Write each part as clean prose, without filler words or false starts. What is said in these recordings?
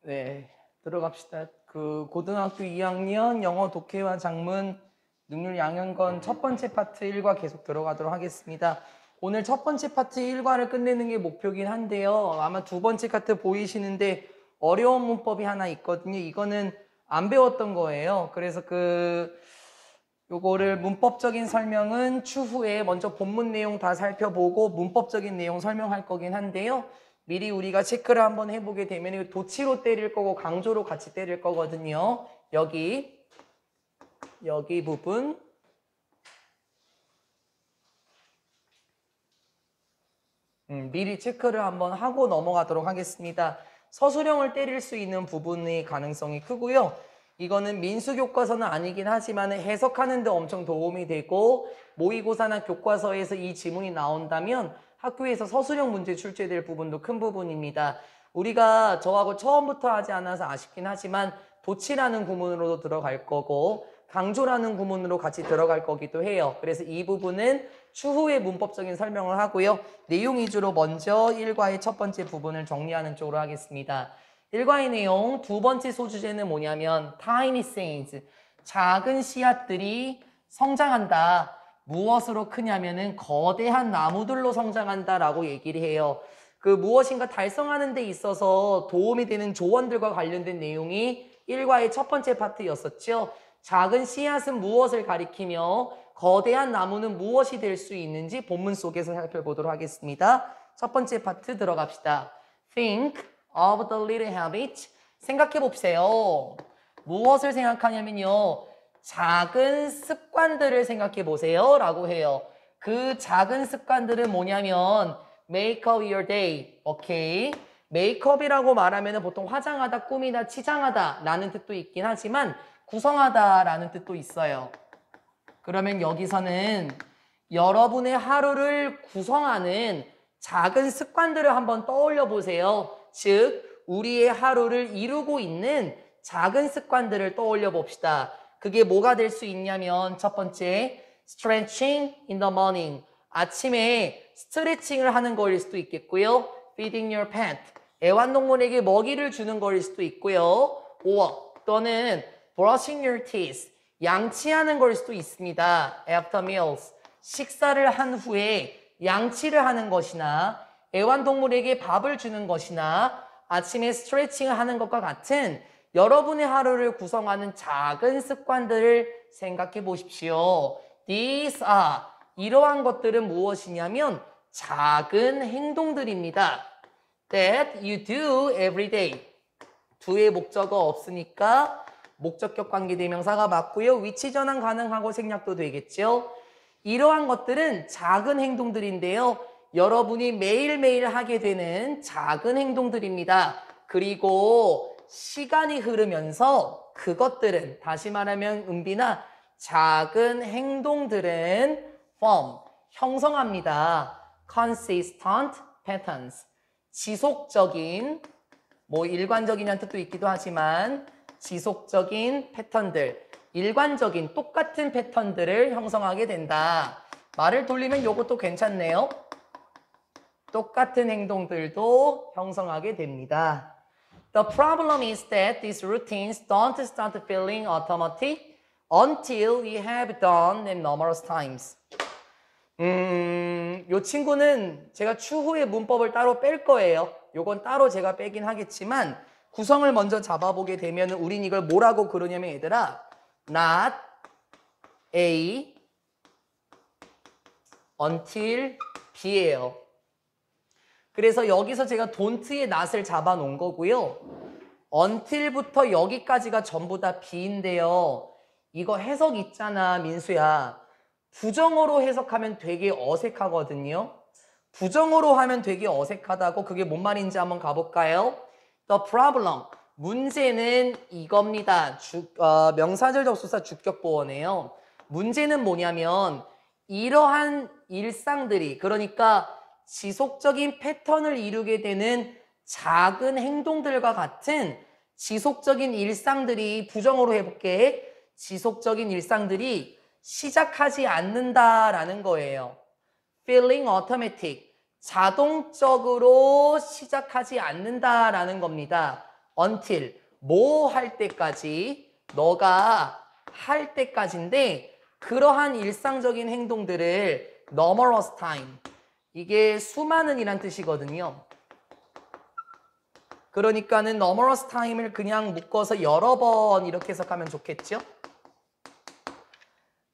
네, 들어갑시다. 그 고등학교 2학년 영어 독해와 작문 능률 양현권 첫 번째 파트 1과 계속 들어가도록 하겠습니다. 오늘 첫 번째 파트 1과를 끝내는 게 목표긴 한데요. 아마 두 번째 파트 보이시는데 어려운 문법이 하나 있거든요. 이거는 안 배웠던 거예요. 그래서 요거를 문법적인 설명은 추후에 먼저 본문 내용 다 살펴보고 문법적인 내용 설명할 거긴 한데요. 미리 우리가 체크를 한번 해보게 되면 도치로 때릴 거고 강조로 같이 때릴 거거든요. 여기 부분 미리 체크를 한번 하고 넘어가도록 하겠습니다. 서술형을 때릴 수 있는 부분의 가능성이 크고요. 이거는 민수교과서는 아니긴 하지만 해석하는 데 엄청 도움이 되고 모의고사나 교과서에서 이 지문이 나온다면 학교에서 서술형 문제 출제될 부분도 큰 부분입니다. 우리가 저하고 처음부터 하지 않아서 아쉽긴 하지만 도치라는 구문으로도 들어갈 거고 강조라는 구문으로 같이 들어갈 거기도 해요. 그래서 이 부분은 추후에 문법적인 설명을 하고요. 내용 위주로 먼저 1과의 첫 번째 부분을 정리하는 쪽으로 하겠습니다. 1과의 내용 두 번째 소주제는 뭐냐면 tiny seeds, 작은 씨앗들이 성장한다. 무엇으로 크냐면은 거대한 나무들로 성장한다라고 얘기를 해요. 그 무엇인가 달성하는 데 있어서 도움이 되는 조언들과 관련된 내용이 1과의 첫 번째 파트였었죠. 작은 씨앗은 무엇을 가리키며 거대한 나무는 무엇이 될 수 있는지 본문 속에서 살펴보도록 하겠습니다. 첫 번째 파트 들어갑시다. Think of the little habits. 생각해 봅세요. 무엇을 생각하냐면요. 작은 습관들을 생각해 보세요. 라고 해요. 그 작은 습관들은 뭐냐면 make up your day. 오케이. 메이크업이라고 말하면 보통 화장하다, 꾸미다, 치장하다 라는 뜻도 있긴 하지만 구성하다 라는 뜻도 있어요. 그러면 여기서는 여러분의 하루를 구성하는 작은 습관들을 한번 떠올려 보세요. 즉, 우리의 하루를 이루고 있는 작은 습관들을 떠올려 봅시다. 그게 뭐가 될 수 있냐면 첫 번째, stretching in the morning. 아침에 스트레칭을 하는 거일 수도 있겠고요. feeding your pet. 애완동물에게 먹이를 주는 거일 수도 있고요. 또는 brushing your teeth. 양치하는 걸 수도 있습니다. After meals. 식사를 한 후에 양치를 하는 것이나 애완동물에게 밥을 주는 것이나 아침에 스트레칭을 하는 것과 같은 여러분의 하루를 구성하는 작은 습관들을 생각해 보십시오. These are. 이러한 것들은 무엇이냐면 작은 행동들입니다. That you do every day. do의 목적어 없으니까 목적격 관계대명사가 맞고요. 위치 전환 가능하고 생략도 되겠죠. 이러한 것들은 작은 행동들인데요. 여러분이 매일매일 하게 되는 작은 행동들입니다. 그리고 시간이 흐르면서 그것들은 다시 말하면 은비나 작은 행동들은 form, 형성합니다. consistent patterns, 지속적인 일관적이라는 뜻도 있기도 하지만 지속적인 패턴들, 일관적인 똑같은 패턴들을 형성하게 된다. 말을 돌리면 이것도 괜찮네요. 똑같은 행동들도 형성하게 됩니다. The problem is that these routines don't start feeling automatic until we have done them numerous times. 요 친구는 제가 추후에 문법을 따로 뺄 거예요. 요건 따로 제가 빼긴 하겠지만 구성을 먼저 잡아보게 되면 우린 이걸 뭐라고 그러냐면 얘들아 not A until B예요. 그래서 여기서 제가 don't의 not을 잡아놓은 거고요. until부터 여기까지가 전부 다 B인데요. 이거 해석 있잖아 민수야. 부정어로 해석하면 되게 어색하거든요. 부정어로 하면 되게 어색하다고 그게 뭔 말인지 한번 가볼까요? The problem, 문제는 이겁니다. 명사절 접수사 주격보어네요. 문제는 뭐냐면 이러한 일상들이 그러니까 지속적인 패턴을 이루게 되는 작은 행동들과 같은 지속적인 일상들이 부정어로 해볼게. 지속적인 일상들이 시작하지 않는다라는 거예요. Feeling automatic. 자동적으로 시작하지 않는다라는 겁니다. until 뭐 할 때까지, 너가 할 때까지인데 그러한 일상적인 행동들을 numerous time, 이게 수많은 이란 뜻이거든요. 그러니까는 numerous time을 그냥 묶어서 여러 번 이렇게 해석하면 좋겠죠?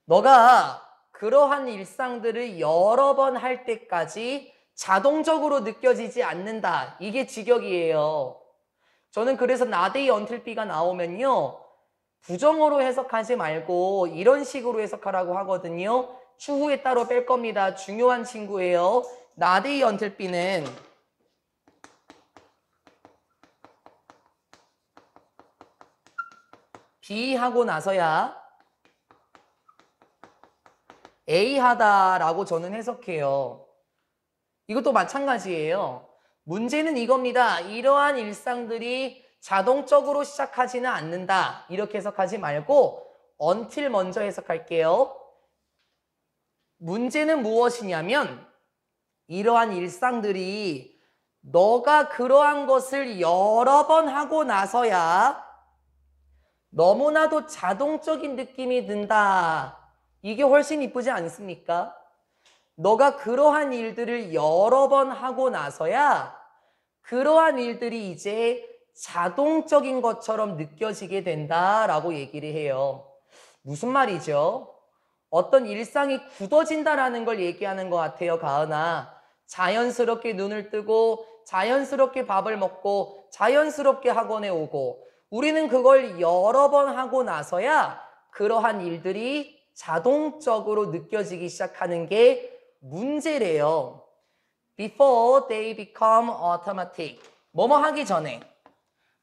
너가 그러한 일상들을 여러 번 할 때까지 자동적으로 느껴지지 않는다. 이게 직역이에요. 저는 그래서 나데이 until B가 나오면요, 부정어로 해석하지 말고 이런 식으로 해석하라고 하거든요. 추후에 따로 뺄 겁니다. 중요한 친구예요. 나데이 until B는 B 하고 나서야 A 하다라고 저는 해석해요. 이것도 마찬가지예요. 문제는 이겁니다. 이러한 일상들이 자동적으로 시작하지는 않는다. 이렇게 해석하지 말고 until 먼저 해석할게요. 문제는 무엇이냐면 이러한 일상들이 너가 그러한 것을 여러 번 하고 나서야 너무나도 자동적인 느낌이 든다. 이게 훨씬 이쁘지 않습니까? 너가 그러한 일들을 여러 번 하고 나서야 그러한 일들이 이제 자동적인 것처럼 느껴지게 된다라고 얘기를 해요. 무슨 말이죠? 어떤 일상이 굳어진다라는 걸 얘기하는 것 같아요, 가은아. 자연스럽게 눈을 뜨고 자연스럽게 밥을 먹고 자연스럽게 학원에 오고 우리는 그걸 여러 번 하고 나서야 그러한 일들이 자동적으로 느껴지기 시작하는 게 문제래요. Before they become automatic. 뭐뭐 하기 전에.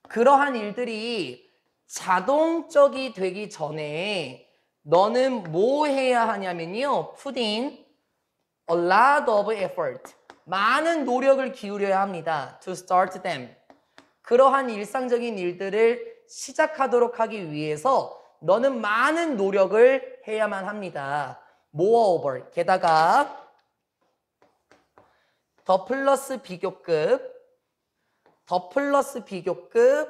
그러한 일들이 자동적이 되기 전에 너는 뭐 해야 하냐면요. Put in a lot of effort. 많은 노력을 기울여야 합니다. To start them. 그러한 일상적인 일들을 시작하도록 하기 위해서 너는 많은 노력을 해야만 합니다. Moreover, 게다가 더 플러스 비교급, 더 플러스 비교급,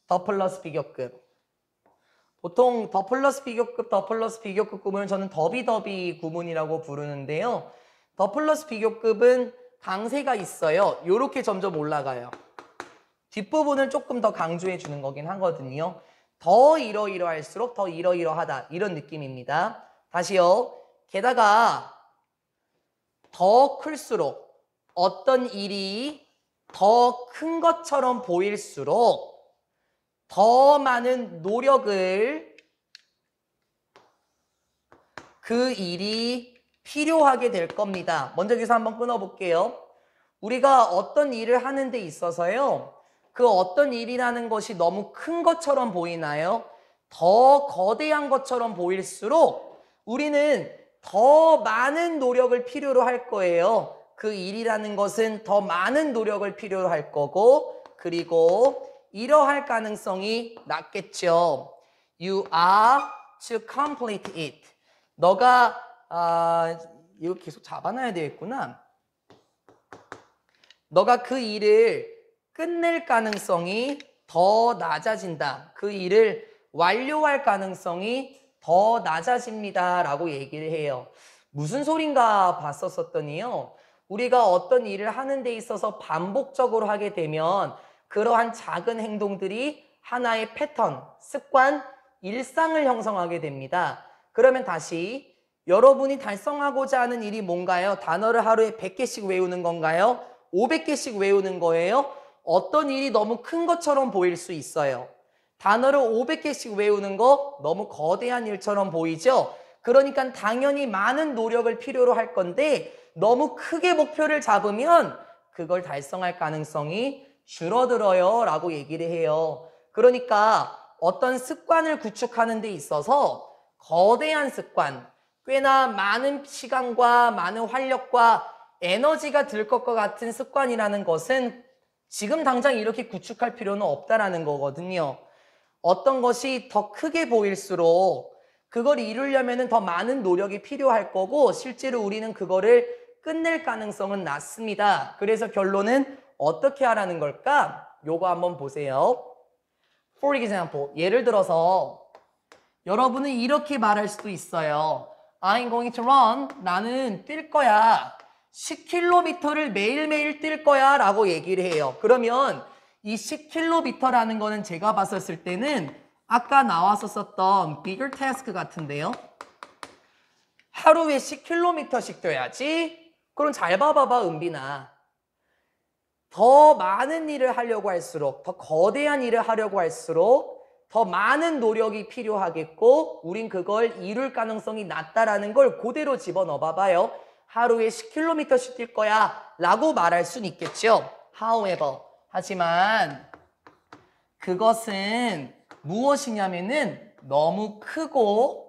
더 플러스 비교급. 보통 더 플러스 비교급, 더 플러스 비교급 구문을 저는 더비더비 구문이라고 부르는데요. 더 플러스 비교급은 강세가 있어요. 요렇게 점점 올라가요. 뒷부분을 조금 더 강조해 주는 거긴 하거든요. 더 이러이러할수록 더 이러이러하다. 이런 느낌입니다. 다시요. 게다가 더 클수록 어떤 일이 더 큰 것처럼 보일수록 더 많은 노력을 그 일이 필요하게 될 겁니다. 먼저 여기서 한번 끊어볼게요. 우리가 어떤 일을 하는 데 있어서요. 그 어떤 일이라는 것이 너무 큰 것처럼 보이나요? 더 거대한 것처럼 보일수록 우리는 더 많은 노력을 필요로 할 거예요. 그 일이라는 것은 더 많은 노력을 필요로 할 거고 그리고 이러할 가능성이 낮겠죠. You are to complete it. 너가 이거 계속 잡아놔야 되겠구나. 너가 그 일을 끝낼 가능성이 더 낮아진다. 그 일을 완료할 가능성이 더 낮아집니다. 라고 얘기를 해요. 무슨 소린가 봤었더니요. 우리가 어떤 일을 하는 데 있어서 반복적으로 하게 되면 그러한 작은 행동들이 하나의 패턴, 습관, 일상을 형성하게 됩니다. 그러면 다시 여러분이 달성하고자 하는 일이 뭔가요? 단어를 하루에 100개씩 외우는 건가요? 500개씩 외우는 거예요? 어떤 일이 너무 큰 것처럼 보일 수 있어요. 단어를 500개씩 외우는 거 너무 거대한 일처럼 보이죠? 그러니까 당연히 많은 노력을 필요로 할 건데 너무 크게 목표를 잡으면 그걸 달성할 가능성이 줄어들어요 라고 얘기를 해요. 그러니까 어떤 습관을 구축하는 데 있어서 거대한 습관, 꽤나 많은 시간과 많은 활력과 에너지가 들 것과 같은 습관이라는 것은 지금 당장 이렇게 구축할 필요는 없다라는 거거든요. 어떤 것이 더 크게 보일수록 그걸 이루려면 더 많은 노력이 필요할 거고 실제로 우리는 그거를 끝낼 가능성은 낮습니다. 그래서 결론은 어떻게 하라는 걸까? 요거 한번 보세요. For example, 예를 들어서 여러분은 이렇게 말할 수도 있어요. I'm going to run. 나는 뛸 거야. 10km를 매일매일 뛸 거야 라고 얘기를 해요. 그러면 이 10km라는 거는 제가 봤었을 때는 아까 나왔었던 bigger task 같은데요. 하루에 10km씩 뛰어야지. 그럼 잘 봐봐봐 은빈아. 더 많은 일을 하려고 할수록, 더 거대한 일을 하려고 할수록 더 많은 노력이 필요하겠고 우린 그걸 이룰 가능성이 낮다라는 걸 그대로 집어넣어 봐봐요. 하루에 10km씩 뛸 거야 라고 말할 수는 있겠죠. However, 하지만 그것은 무엇이냐면은 너무 크고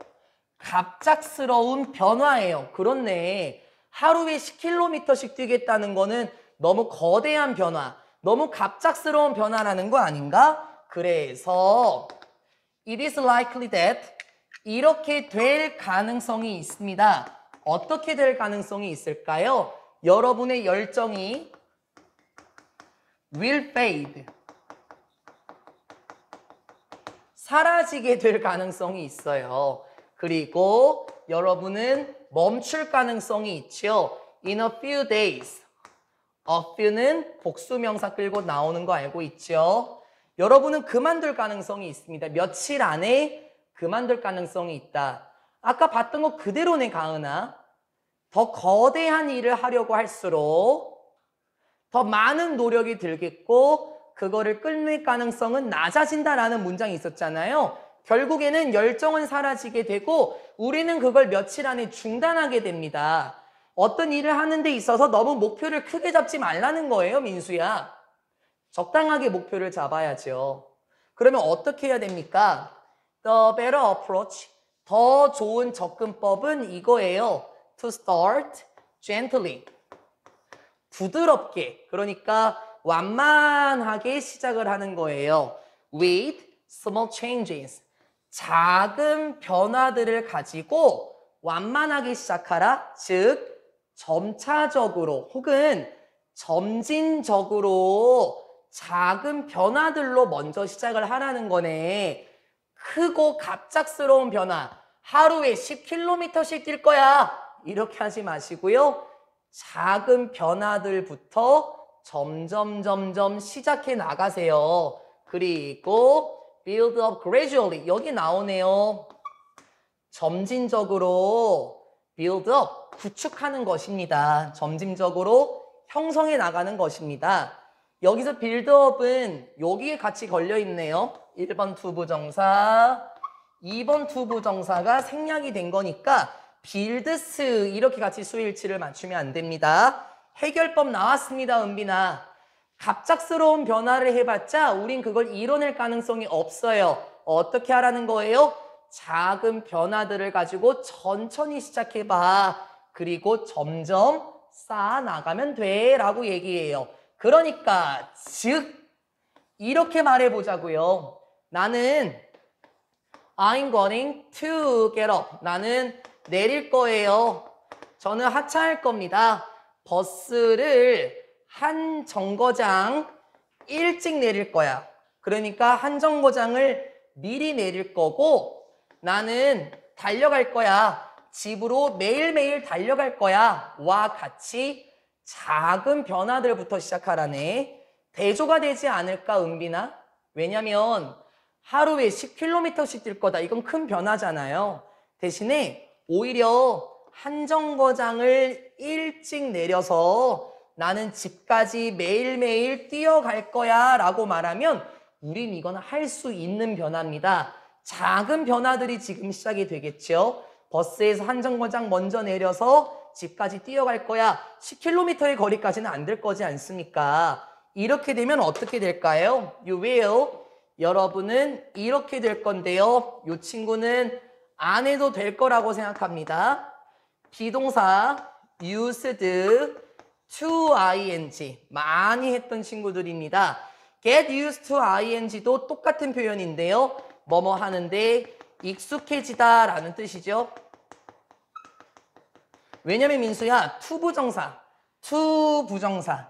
갑작스러운 변화예요. 그렇네. 하루에 10km씩 뛰겠다는 거는 너무 거대한 변화, 너무 갑작스러운 변화라는 거 아닌가? 그래서 it is likely that 이렇게 될 가능성이 있습니다. 어떻게 될 가능성이 있을까요? 여러분의 열정이 will fade. 사라지게 될 가능성이 있어요. 그리고 여러분은 멈출 가능성이 있죠. In a few days. A few는 복수명사 끌고 나오는 거 알고 있죠? 여러분은 그만둘 가능성이 있습니다. 며칠 안에 그만둘 가능성이 있다. 아까 봤던 거 그대로네, 가은아. 더 거대한 일을 하려고 할수록 더 많은 노력이 들겠고 그거를 끊을 가능성은 낮아진다라는 문장이 있었잖아요. 결국에는 열정은 사라지게 되고 우리는 그걸 며칠 안에 중단하게 됩니다. 어떤 일을 하는 데 있어서 너무 목표를 크게 잡지 말라는 거예요, 민수야. 적당하게 목표를 잡아야죠. 그러면 어떻게 해야 됩니까? The better approach, 더 좋은 접근법은 이거예요. To start gently, 부드럽게, 그러니까 완만하게 시작을 하는 거예요. With small changes, 작은 변화들을 가지고 완만하게 시작하라. 즉 점차적으로 혹은 점진적으로 작은 변화들로 먼저 시작을 하라는 거네. 크고 갑작스러운 변화, 하루에 10km씩 뛸 거야 이렇게 하지 마시고요. 작은 변화들부터 점점 시작해 나가세요. 그리고 build up gradually, 여기 나오네요. 점진적으로 build up, 구축하는 것입니다. 점진적으로 형성해 나가는 것입니다. 여기서 build up은 여기에 같이 걸려 있네요. 1번 투부정사, 2번 투부정사가 생략이 된 거니까 builds 이렇게 같이 수일치를 맞추면 안 됩니다. 해결법 나왔습니다, 은빈아. 갑작스러운 변화를 해봤자 우린 그걸 이뤄낼 가능성이 없어요. 어떻게 하라는 거예요? 작은 변화들을 가지고 천천히 시작해봐. 그리고 점점 쌓아나가면 돼 라고 얘기해요. 그러니까 즉 이렇게 말해보자고요. 나는 I'm going to get up. 나는 내릴 거예요. 저는 하차할 겁니다. 버스를 한 정거장 일찍 내릴 거야. 그러니까 한 정거장을 미리 내릴 거고 나는 달려갈 거야. 집으로 매일매일 달려갈 거야. 와 같이 작은 변화들부터 시작하라네. 대조가 되지 않을까, 은빈아? 왜냐면 하루에 10km씩 뛸 거다. 이건 큰 변화잖아요. 대신에 오히려 한 정거장을 일찍 내려서 나는 집까지 매일매일 뛰어갈 거야 라고 말하면 우린 이건 할 수 있는 변화입니다. 작은 변화들이 지금 시작이 되겠죠. 버스에서 한 정거장 먼저 내려서 집까지 뛰어갈 거야. 10km의 거리까지는 안 될 거지 않습니까? 이렇게 되면 어떻게 될까요? You will. 여러분은 이렇게 될 건데요. 이 친구는 안 해도 될 거라고 생각합니다. 비동사 used to ing 많이 했던 친구들입니다. get used to ing도 똑같은 표현인데요. 뭐뭐 하는데 익숙해지다 라는 뜻이죠. 왜냐면 민수야 투부정사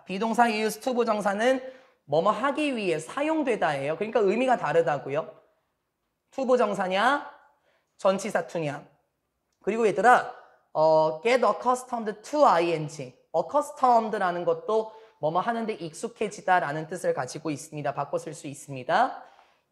비동사 used to 부정사는 뭐뭐 하기 위해 사용되다예요. 그러니까 의미가 다르다고요. 투부정사냐 전치사 투냐. 그리고 얘들아 get accustomed to ing. accustomed라는 것도 뭐뭐 하는데 익숙해지다라는 뜻을 가지고 있습니다. 바꿔 쓸 수 있습니다.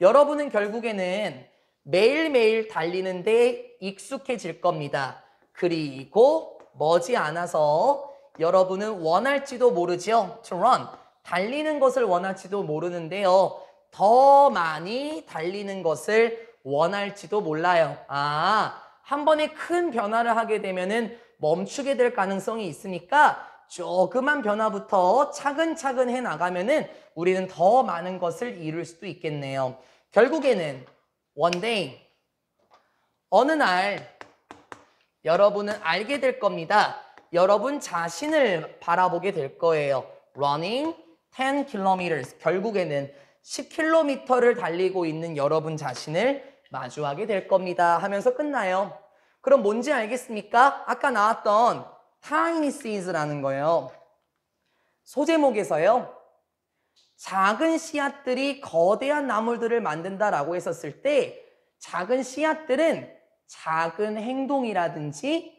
여러분은 결국에는 매일매일 달리는데 익숙해질 겁니다. 그리고 머지않아서 여러분은 원할지도 모르죠. to run. 달리는 것을 원할지도 모르는데요. 더 많이 달리는 것을 원할지도 몰라요. 한 번에 큰 변화를 하게 되면은 멈추게 될 가능성이 있으니까 조그만 변화부터 차근차근 해 나가면은 우리는 더 많은 것을 이룰 수도 있겠네요. 결국에는 one day, 어느 날 여러분은 알게 될 겁니다. 여러분 자신을 바라보게 될 거예요. running 10 kilometers. 결국에는 10km를 달리고 있는 여러분 자신을 마주하게 될 겁니다. 하면서 끝나요. 그럼 뭔지 알겠습니까? 아까 나왔던 tiny seeds라는 거예요. 소제목에서요. 작은 씨앗들이 거대한 나물들을 만든다라고 했었을 때 작은 씨앗들은 작은 행동이라든지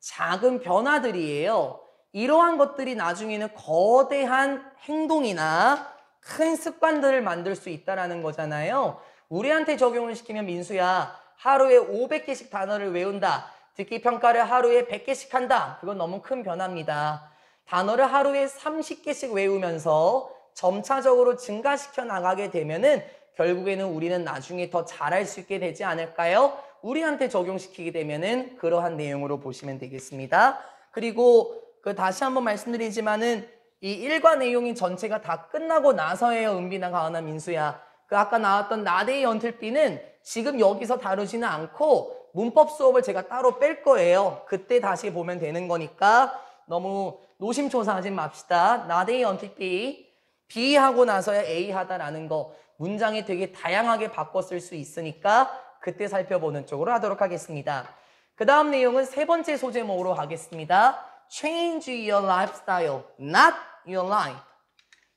작은 변화들이에요. 이러한 것들이 나중에는 거대한 행동이나 큰 습관들을 만들 수 있다는 거잖아요. 우리한테 적용을 시키면 민수야 하루에 500개씩 단어를 외운다. 듣기 평가를 하루에 100개씩 한다. 그건 너무 큰 변화입니다. 단어를 하루에 30개씩 외우면서 점차적으로 증가시켜 나가게 되면은 결국에는 우리는 나중에 더 잘할 수 있게 되지 않을까요? 우리한테 적용시키게 되면은 그러한 내용으로 보시면 되겠습니다. 그리고 다시 한번 말씀드리지만은 이 일과 내용이 전체가 다 끝나고 나서예요. 은비나 가은아 민수야. 아까 나왔던 나데이 언틀비는 지금 여기서 다루지는 않고 문법 수업을 제가 따로 뺄 거예요. 그때 다시 보면 되는 거니까 너무 노심초사하지 맙시다. 나데이 언틀비 B 하고 나서야 A 하다라는 거 문장이 되게 다양하게 바꿔 쓸 수 있으니까 그때 살펴보는 쪽으로 하도록 하겠습니다. 그 다음 내용은 세 번째 소제목으로 하겠습니다. Change your lifestyle, not your life.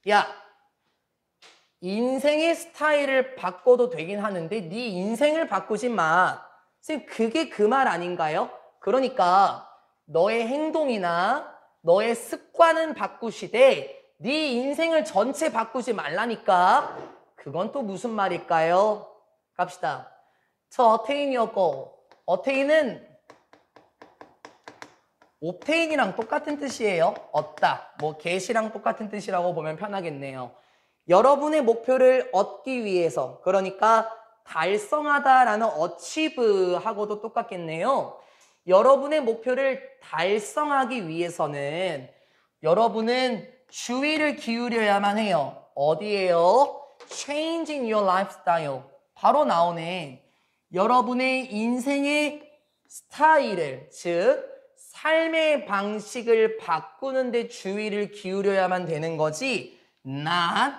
야, 인생의 스타일을 바꿔도 되긴 하는데 네 인생을 바꾸지 마. 선생님 그게 그 말 아닌가요? 그러니까 너의 행동이나 너의 습관은 바꾸시되 네 인생을 전체 바꾸지 말라니까. 그건 또 무슨 말일까요? 갑시다. To attain your goal. attain은 obtain이랑 똑같은 뜻이에요. 얻다. 뭐 get이랑 똑같은 뜻이라고 보면 편하겠네요. 여러분의 목표를 얻기 위해서, 그러니까 달성하다라는 achieve하고도 똑같겠네요. 여러분의 목표를 달성하기 위해서는 여러분은 주의를 기울여야만 해요. 어디에요? Changing your lifestyle. 바로 나오네. 여러분의 인생의 스타일을, 즉 삶의 방식을 바꾸는 데 주의를 기울여야만 되는 거지 not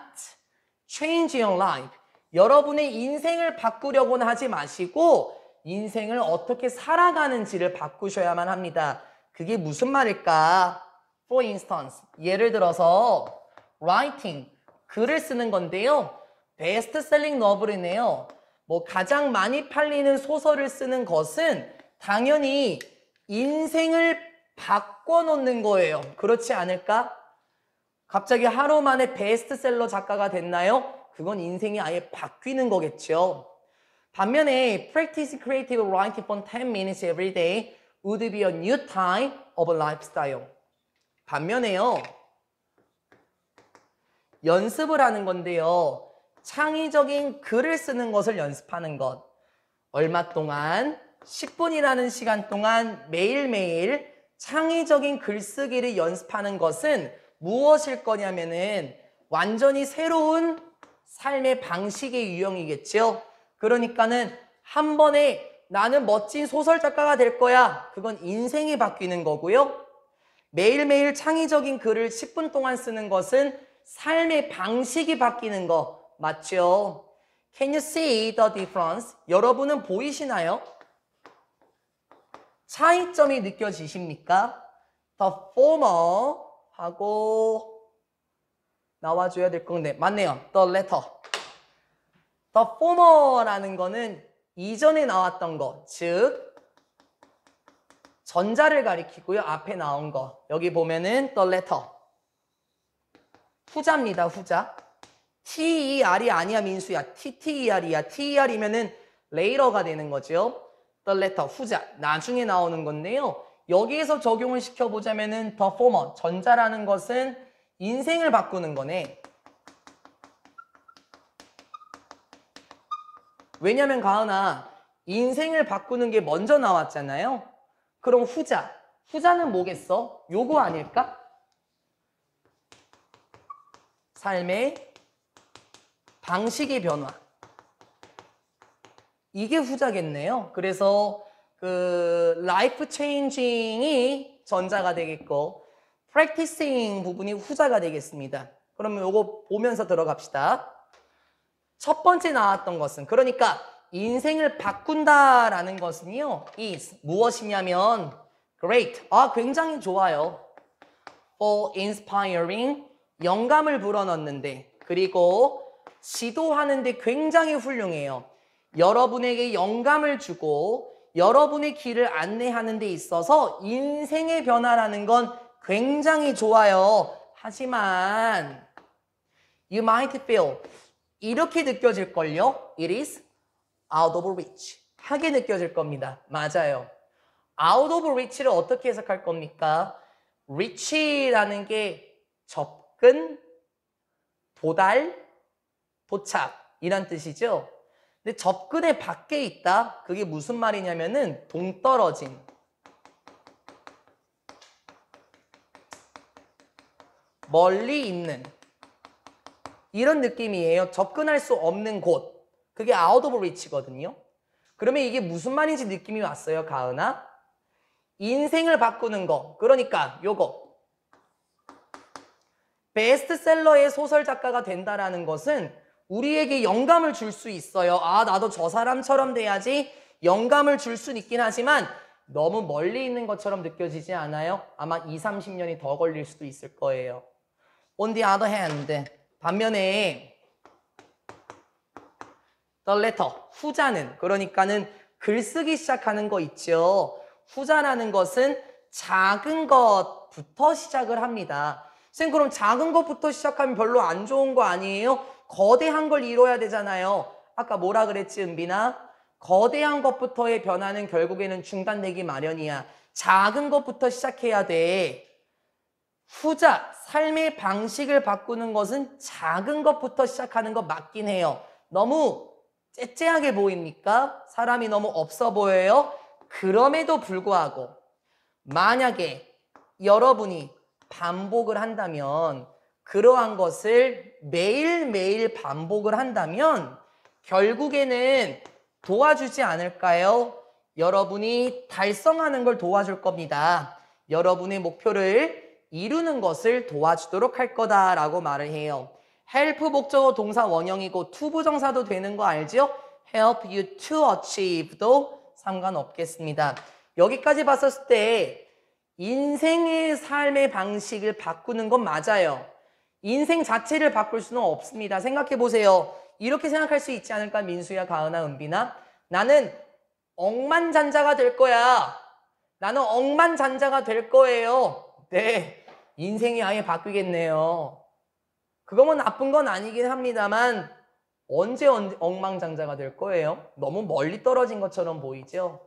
change your life. 여러분의 인생을 바꾸려고는 하지 마시고 인생을 어떻게 살아가는지를 바꾸셔야만 합니다. 그게 무슨 말일까? For instance, 예를 들어서 writing, 글을 쓰는 건데요. 베스트셀링 너블이네요. 뭐 가장 많이 팔리는 소설을 쓰는 것은 당연히 인생을 바꿔놓는 거예요. 그렇지 않을까? 갑자기 하루 만에 베스트셀러 작가가 됐나요? 그건 인생이 아예 바뀌는 거겠죠. 반면에 practice creative writing for 10 minutes every day would be a new type of lifestyle. 반면에요. 연습을 하는 건데요. 창의적인 글을 쓰는 것을 연습하는 것. 얼마 동안 10분이라는 시간 동안 매일매일 창의적인 글쓰기를 연습하는 것은 무엇일 거냐면은 완전히 새로운 삶의 방식의 유형이겠죠. 그러니까는 한 번에 나는 멋진 소설 작가가 될 거야. 그건 인생이 바뀌는 거고요. 매일매일 창의적인 글을 10분 동안 쓰는 것은 삶의 방식이 바뀌는 거 맞죠? Can you see the difference? 여러분은 보이시나요? 차이점이 느껴지십니까? The former 하고 나와줘야 될 건데 맞네요. The letter. The former라는 거는 이전에 나왔던 거, 즉 전자를 가리키고요. 앞에 나온 거. 여기 보면은 the letter. 후자입니다. 후자. T-E-R이 아니야 민수야. T-T-E-R이야. T-E-R이면은 later가 되는 거죠. The letter. 후자. 나중에 나오는 건데요. 여기에서 적용을 시켜보자면은 the former. 전자라는 것은 인생을 바꾸는 거네. 왜냐면 가은아 인생을 바꾸는 게 먼저 나왔잖아요. 그럼 후자. 후자는 뭐겠어? 요거 아닐까? 삶의 방식의 변화. 이게 후자겠네요. 그래서 그 life changing이 전자가 되겠고 practicing 부분이 후자가 되겠습니다. 그러면 요거 보면서 들어갑시다. 첫 번째 나왔던 것은 그러니까 인생을 바꾼다라는 것은요. is 무엇이냐면 great. 굉장히 좋아요. for inspiring 영감을 불어넣는데 그리고 지도하는데 굉장히 훌륭해요. 여러분에게 영감을 주고 여러분의 길을 안내하는 데 있어서 인생의 변화라는 건 굉장히 좋아요. 하지만 you might feel 이렇게 느껴질걸요? It is out of reach. 하게 느껴질 겁니다. 맞아요. out of reach를 어떻게 해석할 겁니까? reach라는 게 접근, 도달, 도착 이란 뜻이죠. 근데 접근의 밖에 있다? 그게 무슨 말이냐면은 동떨어진 멀리 있는 이런 느낌이에요. 접근할 수 없는 곳. 그게 out of reach거든요. 그러면 이게 무슨 말인지 느낌이 왔어요, 가은아? 인생을 바꾸는 거. 그러니까 요거. 베스트셀러의 소설 작가가 된다라는 것은 우리에게 영감을 줄 수 있어요. 나도 저 사람처럼 돼야지 영감을 줄 수는 있긴 하지만 너무 멀리 있는 것처럼 느껴지지 않아요? 아마 20-30년이 더 걸릴 수도 있을 거예요. On the other hand, 반면에 the letter, 후자는 그러니까는 글쓰기 시작하는 거 있죠. 후자라는 것은 작은 것부터 시작을 합니다. 선생님 그럼 작은 것부터 시작하면 별로 안 좋은 거 아니에요? 거대한 걸 이뤄야 되잖아요. 아까 뭐라 그랬지 은빈아? 거대한 것부터의 변화는 결국에는 중단되기 마련이야. 작은 것부터 시작해야 돼. 후자, 삶의 방식을 바꾸는 것은 작은 것부터 시작하는 거 맞긴 해요. 너무 째째하게 보입니까? 사람이 너무 없어 보여요? 그럼에도 불구하고 만약에 여러분이 반복을 한다면 그러한 것을 매일매일 반복을 한다면 결국에는 도와주지 않을까요? 여러분이 달성하는 걸 도와줄 겁니다. 여러분의 목표를 이루는 것을 도와주도록 할 거다라고 말을 해요. help 목적어 동사 원형이고 to 부정사도 되는 거 알죠? help you to achieve도 상관없겠습니다. 여기까지 봤었을 때 인생의 삶의 방식을 바꾸는 건 맞아요. 인생 자체를 바꿀 수는 없습니다. 생각해 보세요. 이렇게 생각할 수 있지 않을까? 민수야, 가은아, 은빈아. 나는 억만장자가 될 거야. 나는 억만장자가 될 거예요. 네, 인생이 아예 바뀌겠네요. 그거면 나쁜 건 아니긴 합니다만 언제 억만장자가 될 거예요? 너무 멀리 떨어진 것처럼 보이죠?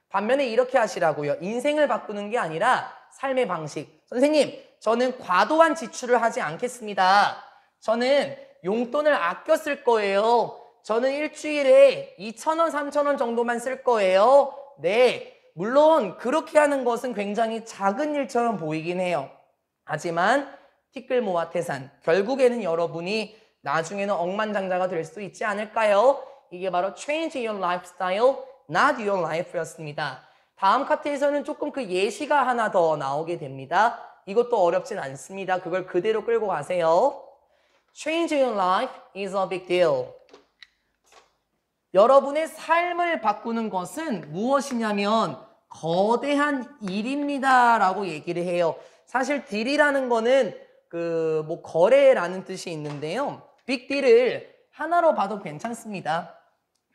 반면에 이렇게 하시라고요. 인생을 바꾸는 게 아니라 삶의 방식. 선생님, 저는 과도한 지출을 하지 않겠습니다. 저는 용돈을 아껴 쓸 거예요. 저는 일주일에 2,000원, 3,000원 정도만 쓸 거예요. 네, 물론 그렇게 하는 것은 굉장히 작은 일처럼 보이긴 해요. 하지만 티끌 모아 태산, 결국에는 여러분이 나중에는 억만장자가 될 수 있지 않을까요? 이게 바로 change your lifestyle, not your life였습니다. 다음 카트에서는 조금 그 예시가 하나 더 나오게 됩니다. 이것도 어렵진 않습니다. 그걸 그대로 끌고 가세요. Change your life is a big deal. 여러분의 삶을 바꾸는 것은 무엇이냐면 거대한 일입니다 라고 얘기를 해요. 사실 딜이라는 거는 뭐 거래라는 뜻이 있는데요. 빅딜을 하나로 봐도 괜찮습니다.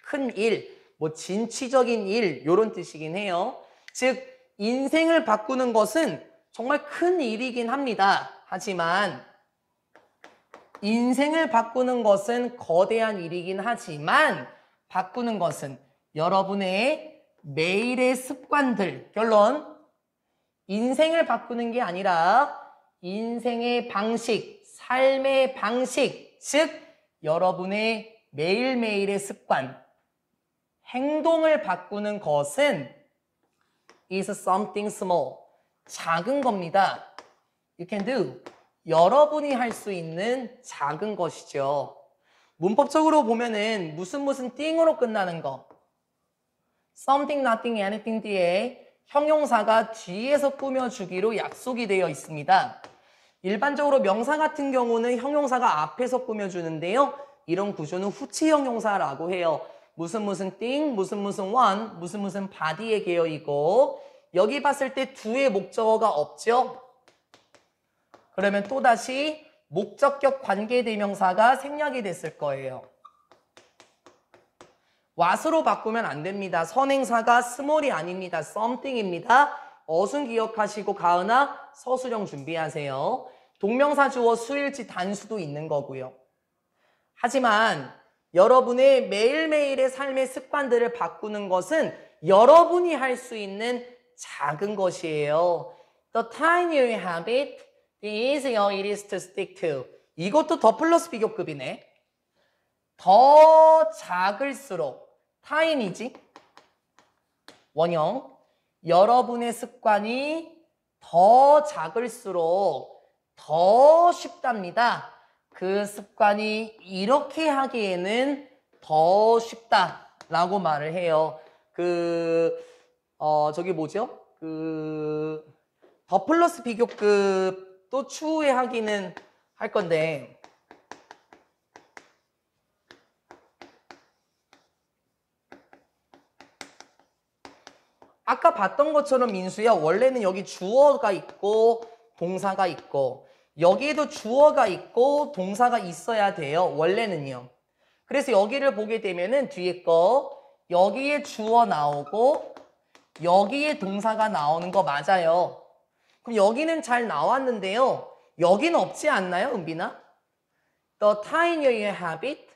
큰 일, 뭐 진취적인 일 이런 뜻이긴 해요. 즉 인생을 바꾸는 것은 정말 큰 일이긴 합니다. 하지만 인생을 바꾸는 것은 거대한 일이긴 하지만 바꾸는 것은 여러분의 매일의 습관들, 결론 인생을 바꾸는 게 아니라 인생의 방식, 삶의 방식, 즉 여러분의 매일매일의 습관, 행동을 바꾸는 것은 is something small, 작은 겁니다. You can do, 여러분이 할 수 있는 작은 것이죠. 문법적으로 보면은 무슨 thing으로 끝나는 거, something, nothing, anything 뒤에 형용사가 뒤에서 꾸며주기로 약속이 되어 있습니다. 일반적으로 명사 같은 경우는 형용사가 앞에서 꾸며주는데요. 이런 구조는 후치 형용사라고 해요. 무슨 thing, 무슨 one, 무슨 body의 계열이고 여기 봤을 때 do의 목적어가 없죠? 그러면 또다시 목적격 관계대명사가 생략이 됐을 거예요. what으로 바꾸면 안 됩니다. 선행사가 small이 아닙니다. something입니다. 어순 기억하시고 가은아 서술형 준비하세요. 동명사 주어 수일치 단수도 있는 거고요. 하지만 여러분의 매일매일의 삶의 습관들을 바꾸는 것은 여러분이 할 수 있는 작은 것이에요. The tinier you have it, the easier it is to stick to. 이것도 더 플러스 비교급이네. 더 작을수록 타인이지 원형 여러분의 습관이 더 작을수록 더 쉽답니다. 그 습관이 이렇게 하기에는 더 쉽다라고 말을 해요. 저기 뭐죠? 더 플러스 비교급도 추후에 하기는 할 건데 아까 봤던 것처럼 민수야 원래는 여기 주어가 있고 동사가 있고 여기에도 주어가 있고 동사가 있어야 돼요. 원래는요. 그래서 여기를 보게 되면은 뒤에 거 여기에 주어 나오고 여기에 동사가 나오는 거 맞아요. 그럼 여기는 잘 나왔는데요. 여기는 없지 않나요, 은빈아? The tinier you have it.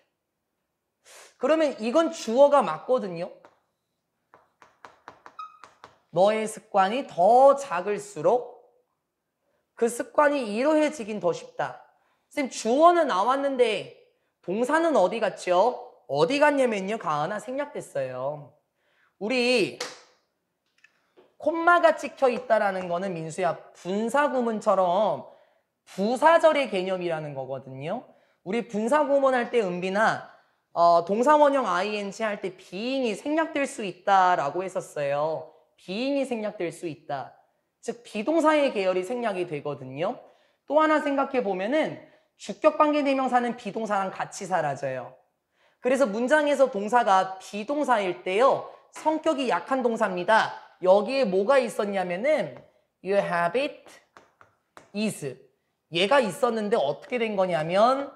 그러면 이건 주어가 맞거든요. 너의 습관이 더 작을수록 그 습관이 이루어지긴 더 쉽다. 선생님 주어는 나왔는데 동사는 어디 갔죠? 어디 갔냐면요. 가은아 생략됐어요. 우리 콤마가 찍혀 있다라는 거는 민수야 분사구문처럼 부사절의 개념이라는 거거든요. 우리 분사구문 할 때 은빈아 동사원형 ing 할 때 being이 생략될 수 있다라고 했었어요. being이 생략될 수 있다. 즉 비동사의 계열이 생략이 되거든요. 또 하나 생각해 보면은 주격관계대명사는 비동사랑 같이 사라져요. 그래서 문장에서 동사가 비동사일 때요. 성격이 약한 동사입니다. 여기에 뭐가 있었냐면은 you have it, is. 얘가 있었는데 어떻게 된 거냐면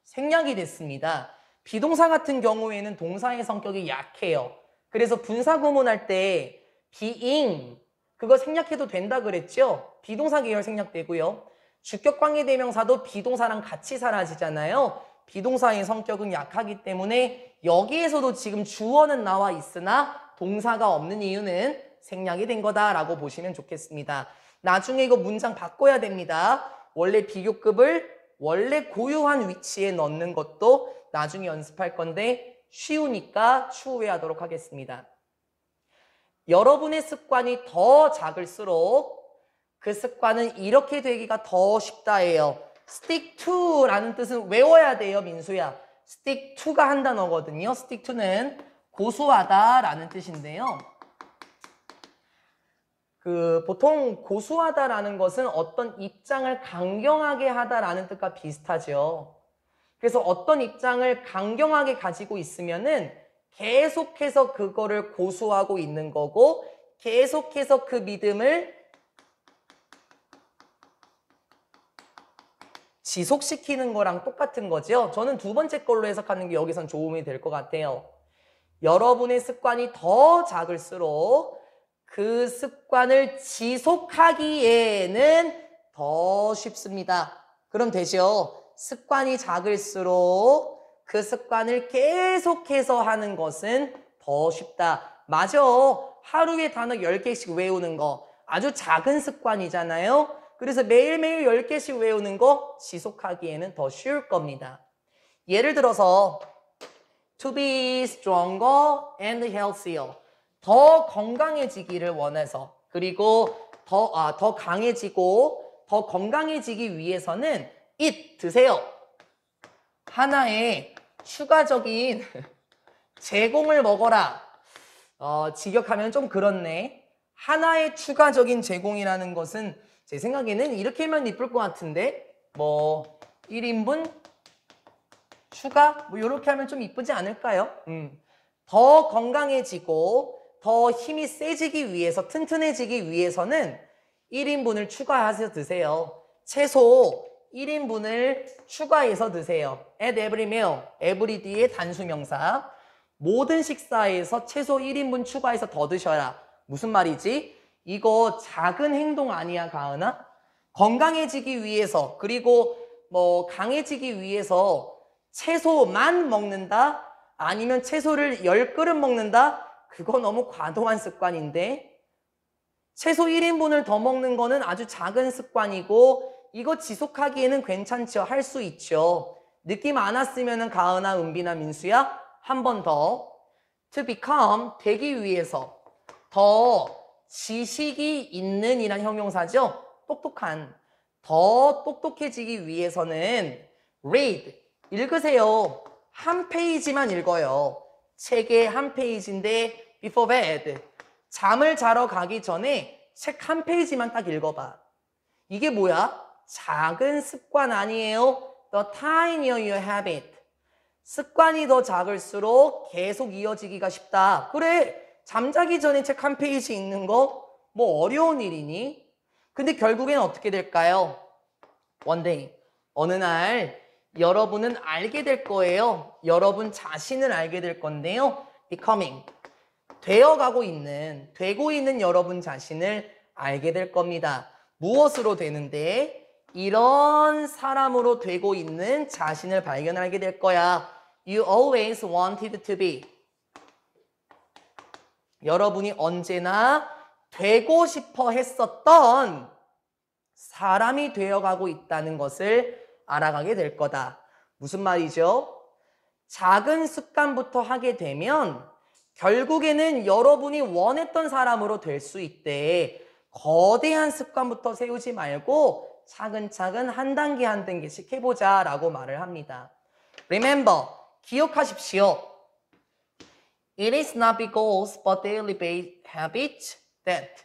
생략이 됐습니다. 비동사 같은 경우에는 동사의 성격이 약해요. 그래서 분사구문 할 때 being 그거 생략해도 된다 그랬죠? 비동사 계열 생략되고요. 주격관계대명사도 비동사랑 같이 사라지잖아요. 비동사의 성격은 약하기 때문에 여기에서도 지금 주어는 나와 있으나 동사가 없는 이유는 생략이 된 거다라고 보시면 좋겠습니다. 나중에 이거 문장 바꿔야 됩니다. 원래 비교급을 원래 고유한 위치에 넣는 것도 나중에 연습할 건데 쉬우니까 추후에 하도록 하겠습니다. 여러분의 습관이 더 작을수록 그 습관은 이렇게 되기가 더 쉽다예요. stick to라는 뜻은 외워야 돼요, 민수야. stick to가 한 단어거든요. stick to는 고수하다라는 뜻인데요. 보통 고수하다라는 것은 어떤 입장을 강경하게 하다라는 뜻과 비슷하죠. 그래서 어떤 입장을 강경하게 가지고 있으면은 계속해서 그거를 고수하고 있는 거고 계속해서 그 믿음을 지속시키는 거랑 똑같은 거죠. 저는 두 번째 걸로 해석하는 게 여기선 도움이 될 것 같아요. 여러분의 습관이 더 작을수록 그 습관을 지속하기에는 더 쉽습니다. 그럼 되죠? 습관이 작을수록 그 습관을 계속해서 하는 것은 더 쉽다. 맞아. 하루에 단어 10개씩 외우는 거 아주 작은 습관이잖아요. 그래서 매일매일 10개씩 외우는 거 지속하기에는 더 쉬울 겁니다. 예를 들어서 to be stronger and healthier. 더 건강해지기를 원해서 그리고 더 강해지고 더 건강해지기 위해서는 eat, 드세요. 하나의 추가적인 제공을 먹어라. 직역하면 좀 그렇네. 하나의 추가적인 제공이라는 것은 제 생각에는 이렇게 하면 이쁠 것 같은데 뭐 1인분 추가? 뭐 이렇게 하면 좀 이쁘지 않을까요? 더 건강해지고 더 힘이 세지기 위해서 튼튼해지기 위해서는 1인분을 추가해서 드세요. 최소 1인분을 추가해서 드세요. At every meal. every 뒤에 단수명사. 모든 식사에서 최소 1인분 추가해서 더 드셔라. 무슨 말이지? 이거 작은 행동 아니야, 가은아? 건강해지기 위해서 그리고 뭐 강해지기 위해서 채소만 먹는다? 아니면 채소를 10그릇 먹는다? 그거 너무 과도한 습관인데 채소 1인분을 더 먹는 거는 아주 작은 습관이고 이거 지속하기에는 괜찮죠. 할 수 있죠. 느낌 안 왔으면 가은아, 은비나, 민수야 한 번 더. To become, 되기 위해서 더 지식이 있는 이란 형용사죠. 똑똑한. 더 똑똑해지기 위해서는 read, 읽으세요. 한 페이지만 읽어요. 책의 한 페이지인데 before bed. 잠을 자러 가기 전에 책 한 페이지만 딱 읽어봐. 이게 뭐야? 작은 습관 아니에요? The tinier your habit. 습관이 더 작을수록 계속 이어지기가 쉽다. 그래, 잠자기 전에 책 한 페이지 읽는 거 뭐 어려운 일이니? 근데 결국엔 어떻게 될까요? One day, 어느 날 여러분은 알게 될 거예요. 여러분 자신을 알게 될 건데요. Becoming, 되고 있는 여러분 자신을 알게 될 겁니다. 무엇으로 되는데? 이런 사람으로 되고 있는 자신을 발견하게 될 거야. You always wanted to be. 여러분이 언제나 되고 싶어 했었던 사람이 되어가고 있다는 것을 알아가게 될 거다. 무슨 말이죠? 작은 습관부터 하게 되면 결국에는 여러분이 원했던 사람으로 될 수 있대. 거대한 습관부터 세우지 말고 차근차근 한 단계 한 단계씩 해보자 라고 말을 합니다. Remember, 기억하십시오. It is not big goals but daily habits that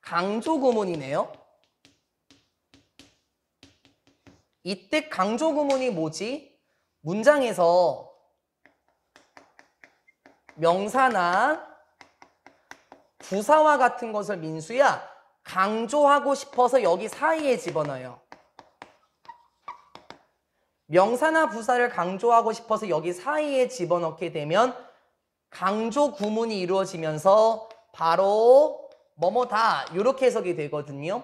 강조 구문이네요. 이때 강조 구문이 뭐지? 문장에서 명사나 부사와 같은 것을 민수야 강조하고 싶어서 여기 사이에 집어넣어요. 명사나 부사를 강조하고 싶어서 여기 사이에 집어넣게 되면 강조 구문이 이루어지면서 바로 뭐뭐다 이렇게 해석이 되거든요.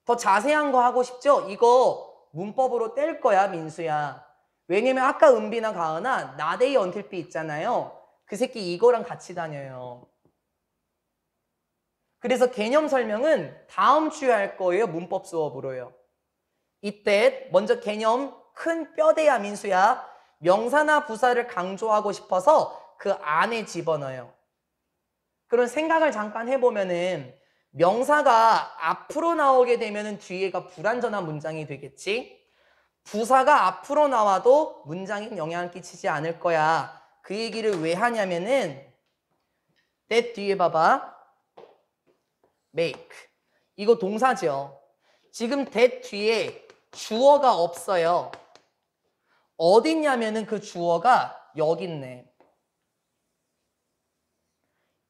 더 자세한 거 하고 싶죠? 이거 문법으로 뗄 거야, 민수야. 왜냐면 아까 은비나 가은아 나데이 언틸 비 있잖아요. 그 새끼 이거랑 같이 다녀요. 그래서 개념 설명은 다음 주에 할 거예요. 문법 수업으로요. 이때 먼저 개념 큰 뼈대야, 민수야. 명사나 부사를 강조하고 싶어서 그 안에 집어넣어요. 그런 생각을 잠깐 해보면은 명사가 앞으로 나오게 되면은 뒤에가 불완전한 문장이 되겠지. 부사가 앞으로 나와도 문장에 영향을 끼치지 않을 거야. 그 얘기를 왜 하냐면은 that 뒤에 봐봐. make. 이거 동사죠. 지금 that 뒤에 주어가 없어요. 어딨냐면은 그 주어가 여기 있네.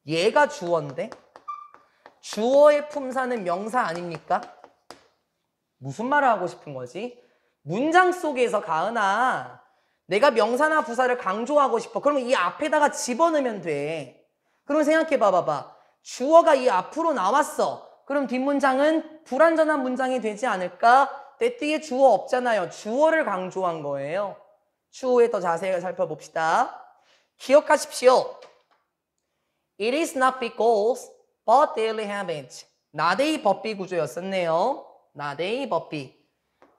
얘가 주어인데 주어의 품사는 명사 아닙니까? 무슨 말을 하고 싶은 거지? 문장 속에서 가은아, 내가 명사나 부사를 강조하고 싶어. 그러면 이 앞에다가 집어넣으면 돼. 그럼 생각해 봐봐. 주어가 이 앞으로 나왔어. 그럼 뒷문장은 불완전한 문장이 되지 않을까? 때 뒤에 주어 없잖아요. 주어를 강조한 거예요. 추후에 더 자세히 살펴봅시다. 기억하십시오. It is not because, but daily habits. 나데이 법비 구조였었네요. 나데이 법비.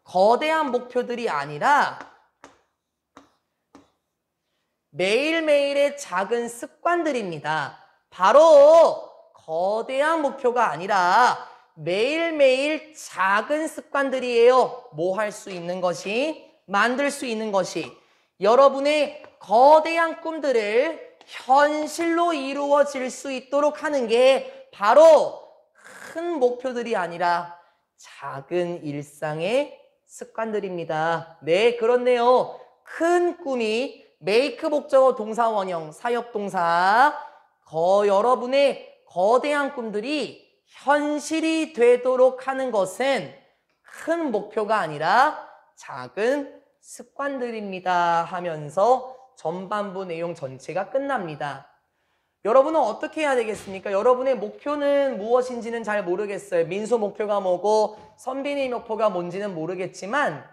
거대한 목표들이 아니라 매일매일의 작은 습관들입니다. 바로 거대한 목표가 아니라 매일매일 작은 습관들이에요. 뭐 할 수 있는 것이, 만들 수 있는 것이. 여러분의 거대한 꿈들을 현실로 이루어질 수 있도록 하는 게 바로 큰 목표들이 아니라 작은 일상의 습관들입니다. 네, 그렇네요. 큰 꿈이 make 목적어 동사 원형 사역동사 여러분의 거대한 꿈들이 현실이 되도록 하는 것은 큰 목표가 아니라 작은 습관들입니다 하면서 전반부 내용 전체가 끝납니다. 여러분은 어떻게 해야 되겠습니까? 여러분의 목표는 무엇인지는 잘 모르겠어요. 민수 목표가 뭐고 선빈이 목표가 뭔지는 모르겠지만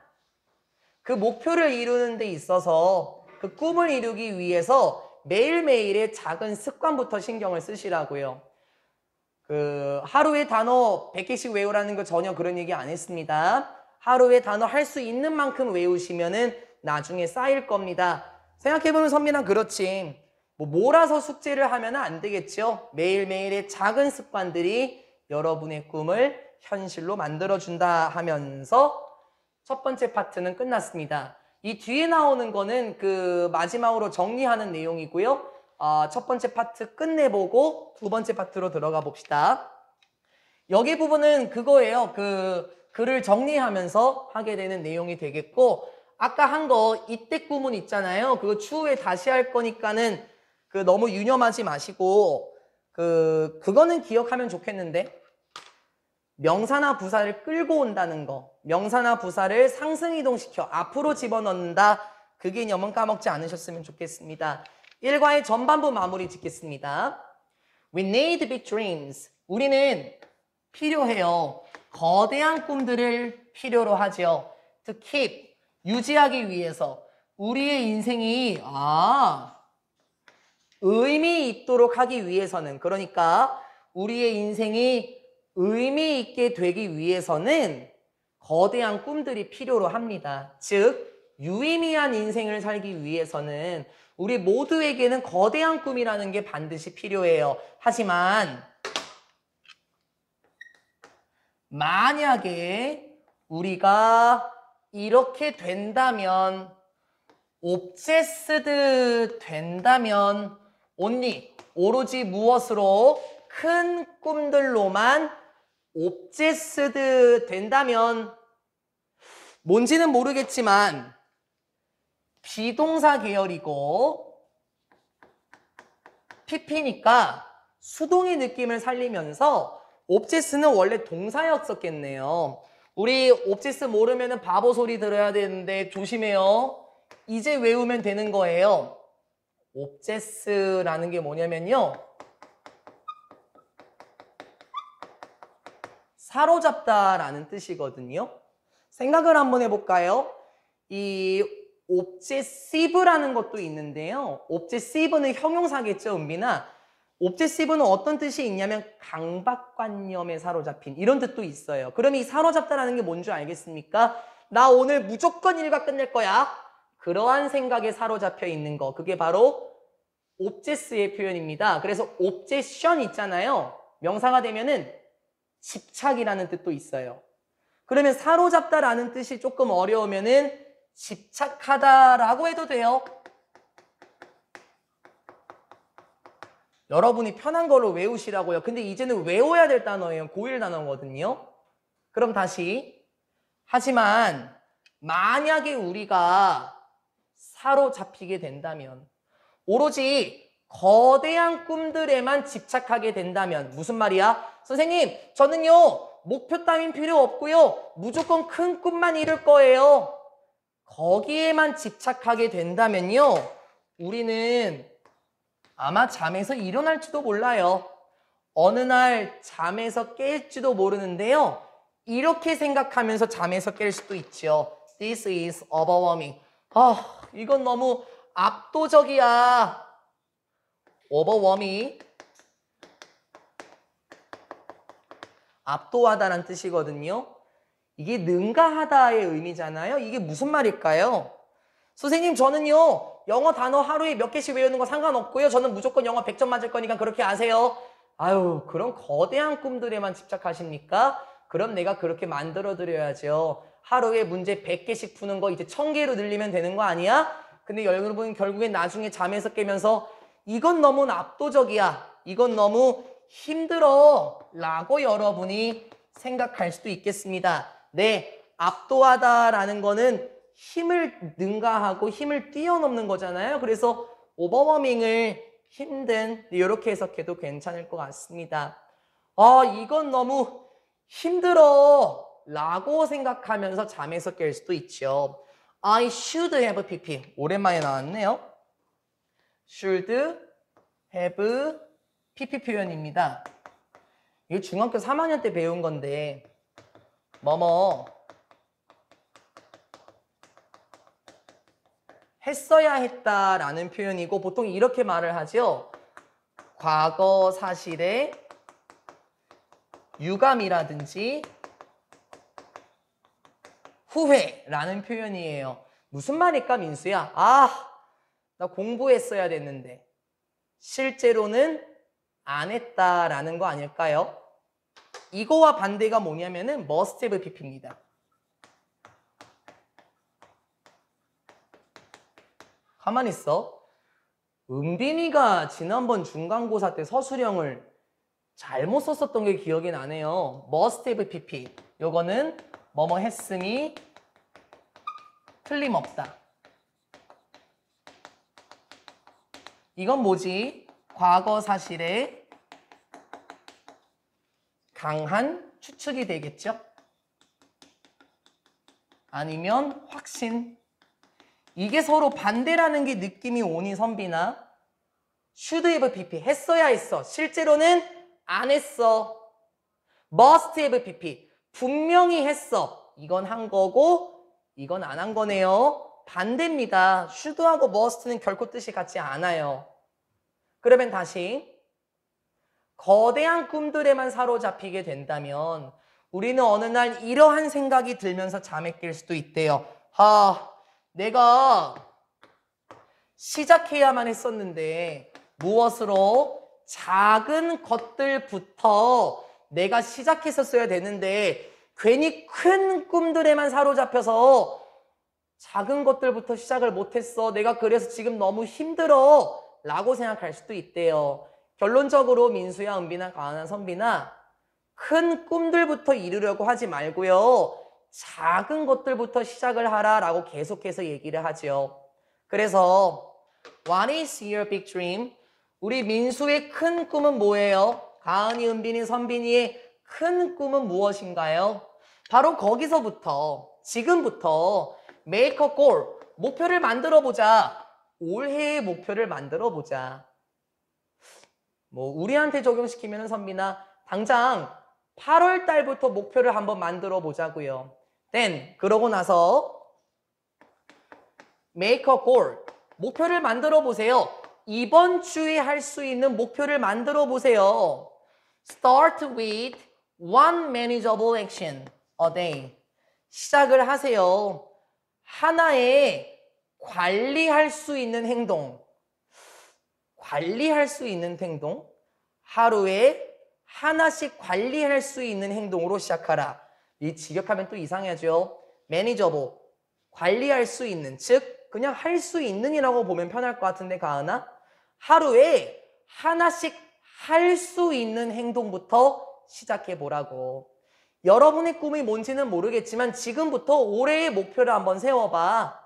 그 목표를 이루는 데 있어서 그 꿈을 이루기 위해서 매일매일의 작은 습관부터 신경을 쓰시라고요. 하루에 단어 100개씩 외우라는 거 전혀 그런 얘기 안 했습니다. 하루에 단어 할 수 있는 만큼 외우시면은 나중에 쌓일 겁니다. 생각해보면 선민아 그렇지. 몰아서 숙제를 하면 안 되겠죠. 매일매일의 작은 습관들이 여러분의 꿈을 현실로 만들어준다 하면서 첫 번째 파트는 끝났습니다. 이 뒤에 나오는 거는 마지막으로 정리하는 내용이고요. 첫 번째 파트 끝내보고 두 번째 파트로 들어가 봅시다. 여기 부분은 그거예요. 글을 정리하면서 하게 되는 내용이 되겠고, 아까 한 거 이때 꿈은 있잖아요. 그거 추후에 다시 할 거니까는 너무 유념하지 마시고 그거는 기억하면 좋겠는데, 명사나 부사를 끌고 온다는 거, 명사나 부사를 상승이동시켜 앞으로 집어넣는다, 그 개념은 까먹지 않으셨으면 좋겠습니다. 1과의 전반부 마무리 짓겠습니다. We need big dreams. 우리는 필요해요. 거대한 꿈들을 필요로 하죠. To keep, 유지하기 위해서 우리의 인생이 의미 있도록 하기 위해서는, 그러니까 우리의 인생이 의미 있게 되기 위해서는 거대한 꿈들이 필요로 합니다. 즉 유의미한 인생을 살기 위해서는 우리 모두에게는 거대한 꿈이라는 게 반드시 필요해요. 하지만 만약에 우리가 이렇게 된다면, 옵제스드 된다면, 오로지 무엇으로? 큰 꿈들로만 옵제스드 된다면, 뭔지는 모르겠지만 비동사 계열이고 PP니까 수동의 느낌을 살리면서 옵제스는 원래 동사였었겠네요. 우리 옵제스 모르면 바보 소리 들어야 되는데 조심해요. 이제 외우면 되는 거예요. 옵제스라는 게 뭐냐면요, 사로잡다라는 뜻이거든요. 생각을 한번 해볼까요? 이 옵제시브라는 것도 있는데요. 옵제시브는 형용사겠죠, 은빈아. 옵제시브는 어떤 뜻이 있냐면 강박관념에 사로잡힌, 이런 뜻도 있어요. 그럼 이 사로잡다라는 게 뭔지 알겠습니까? 나 오늘 무조건 일과 끝낼 거야. 그러한 생각에 사로잡혀 있는 거, 그게 바로 옵제스의 표현입니다. 그래서 옵제션 있잖아요. 명사가 되면은 집착이라는 뜻도 있어요. 그러면 사로잡다라는 뜻이 조금 어려우면은 집착하다라고 해도 돼요. 여러분이 편한 걸로 외우시라고요. 근데 이제는 외워야 될 단어예요. 고1 단어거든요. 그럼 다시. 하지만 만약에 우리가 사로잡히게 된다면, 오로지 거대한 꿈들에만 집착하게 된다면 무슨 말이야? 선생님, 저는요 목표 따윈 필요 없고요 무조건 큰 꿈만 이룰 거예요. 거기에만 집착하게 된다면요 우리는 아마 잠에서 일어날지도 몰라요. 어느 날 잠에서 깰지도 모르는데요. 이렇게 생각하면서 잠에서 깰 수도 있죠. This is overwhelming. 이건 너무 압도적이야. overwhelming. 압도하다라는 뜻이거든요. 이게 능가하다의 의미잖아요. 이게 무슨 말일까요? 선생님, 저는요 영어 단어 하루에 몇 개씩 외우는 거 상관없고요. 저는 무조건 영어 100점 맞을 거니까 그렇게 아세요. 아유, 그런 거대한 꿈들에만 집착하십니까? 그럼 내가 그렇게 만들어 드려야죠. 하루에 문제 100개씩 푸는 거 이제 1000개로 늘리면 되는 거 아니야? 근데 여러분 결국엔 나중에 잠에서 깨면서 이건 너무 압도적이야. 이건 너무 힘들어. 라고 여러분이 생각할 수도 있겠습니다. 네, 압도하다라는 거는 힘을 능가하고 힘을 뛰어넘는 거잖아요. 그래서 오버워밍을 힘든 이렇게 해석해도 괜찮을 것 같습니다. 이건 너무 힘들어 라고 생각하면서 잠에서 깰 수도 있죠. I should have PP. 오랜만에 나왔네요. should have PP 표현입니다. 이거 중학교 3학년 때 배운 건데 뭐뭐 했어야 했다라는 표현이고 보통 이렇게 말을 하죠. 과거 사실의 유감이라든지 후회라는 표현이에요. 무슨 말일까, 민수야? 나 공부했어야 됐는데 실제로는 안 했다라는 거 아닐까요? 이거와 반대가 뭐냐면은 must have pp입니다. 가만히 있어. 은빈이가 지난번 중간고사 때 서술형을 잘못 썼었던 게 기억이 나네요. must have pp. 요거는 뭐뭐 했음이 틀림없다. 이건 뭐지? 과거 사실의 강한 추측이 되겠죠? 아니면 확신. 이게 서로 반대라는 게 느낌이 오니 선비나? should have pp. 했어야 했어. 실제로는 안 했어. must have pp. 분명히 했어. 이건 한 거고 이건 안 한 거네요. 반대입니다. should하고 must는 결코 뜻이 같지 않아요. 그러면 다시 거대한 꿈들에만 사로잡히게 된다면 우리는 어느 날 이러한 생각이 들면서 잠에 깰 수도 있대요. 내가 시작해야만 했었는데 무엇으로? 작은 것들부터 내가 시작했었어야 되는데 괜히 큰 꿈들에만 사로잡혀서 작은 것들부터 시작을 못했어. 내가 그래서 지금 너무 힘들어 라고 생각할 수도 있대요. 결론적으로 민수야, 은빈아, 가은아, 선빈아, 큰 꿈들부터 이루려고 하지 말고요. 작은 것들부터 시작을 하라라고 계속해서 얘기를 하죠. 그래서 What is your big dream? 우리 민수의 큰 꿈은 뭐예요? 가은이, 은빈이, 선빈이의 큰 꿈은 무엇인가요? 바로 거기서부터 지금부터 make a goal, 목표를 만들어 보자. 올해의 목표를 만들어 보자. 우리한테 적용시키면 선빈아, 당장 8월 달부터 목표를 한번 만들어 보자고요. Then 그러고 나서 make a goal, 목표를 만들어 보세요. 이번 주에 할 수 있는 목표를 만들어 보세요. Start with one manageable action a day. 시작을 하세요. 하나의 관리할 수 있는 행동. 관리할 수 있는 행동. 하루에 하나씩 관리할 수 있는 행동으로 시작하라. 이 직역하면 또 이상하죠. manageable, 관리할 수 있는, 즉 그냥 할 수 있는이라고 보면 편할 것 같은데 가은아, 하루에 하나씩 할 수 있는 행동부터 시작해 보라고. 여러분의 꿈이 뭔지는 모르겠지만 지금부터 올해의 목표를 한번 세워봐.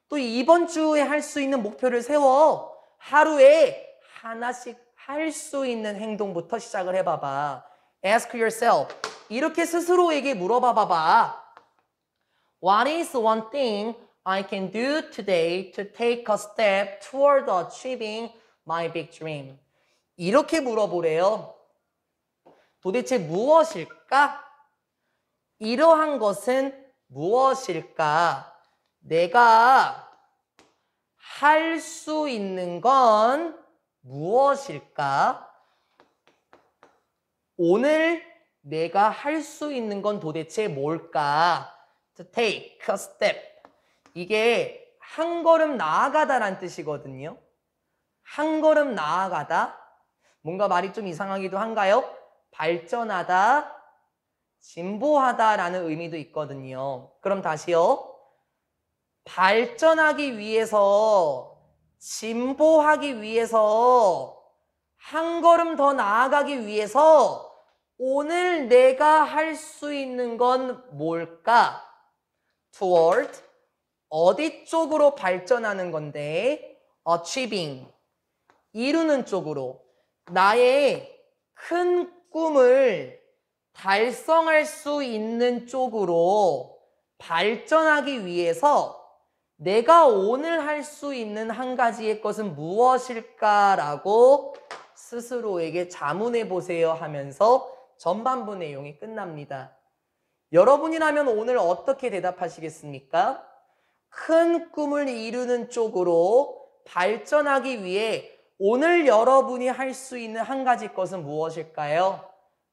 또 이번 주에 할 수 있는 목표를 세워. 하루에 하나씩 할 수 있는 행동부터 시작을 해봐봐. Ask yourself. 이렇게 스스로에게 물어봐봐봐. What is one thing I can do today to take a step toward achieving my big dream? 이렇게 물어보래요. 도대체 무엇일까? 이러한 것은 무엇일까? 내가 할 수 있는 건 무엇일까? 오늘 내가 할 수 있는 건 도대체 뭘까? To take a step. 이게 한 걸음 나아가다란 뜻이거든요. 한 걸음 나아가다. 뭔가 말이 좀 이상하기도 한가요? 발전하다, 진보하다라는 의미도 있거든요. 그럼 다시요. 발전하기 위해서, 진보하기 위해서, 한 걸음 더 나아가기 위해서 오늘 내가 할 수 있는 건 뭘까? Toward, 어디 쪽으로 발전하는 건데? Achieving, 이루는 쪽으로. 나의 큰 꿈을 달성할 수 있는 쪽으로 발전하기 위해서 내가 오늘 할 수 있는 한 가지의 것은 무엇일까라고 스스로에게 자문해 보세요 하면서 전반부 내용이 끝납니다. 여러분이라면 오늘 어떻게 대답하시겠습니까? 큰 꿈을 이루는 쪽으로 발전하기 위해 오늘 여러분이 할 수 있는 한 가지 것은 무엇일까요?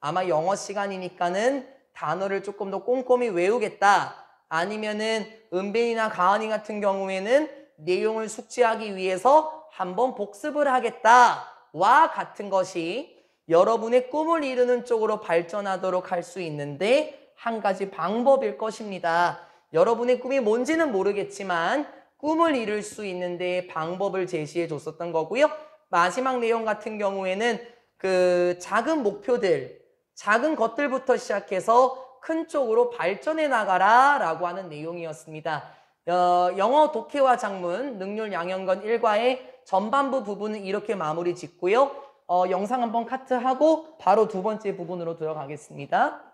아마 영어 시간이니까는 단어를 조금 더 꼼꼼히 외우겠다. 아니면은 은빈이나 가은이 같은 경우에는 내용을 숙지하기 위해서 한번 복습을 하겠다와 같은 것이 여러분의 꿈을 이루는 쪽으로 발전하도록 할 수 있는데 한 가지 방법일 것입니다. 여러분의 꿈이 뭔지는 모르겠지만 꿈을 이룰 수 있는데 방법을 제시해 줬었던 거고요. 마지막 내용 같은 경우에는 그 작은 목표들, 작은 것들부터 시작해서 큰 쪽으로 발전해 나가라 라고 하는 내용이었습니다. 영어 독해와 작문, 능률 양형건 1과의 전반부 부분은 이렇게 마무리 짓고요. 영상 한번 카트하고 바로 두 번째 부분으로 들어가겠습니다.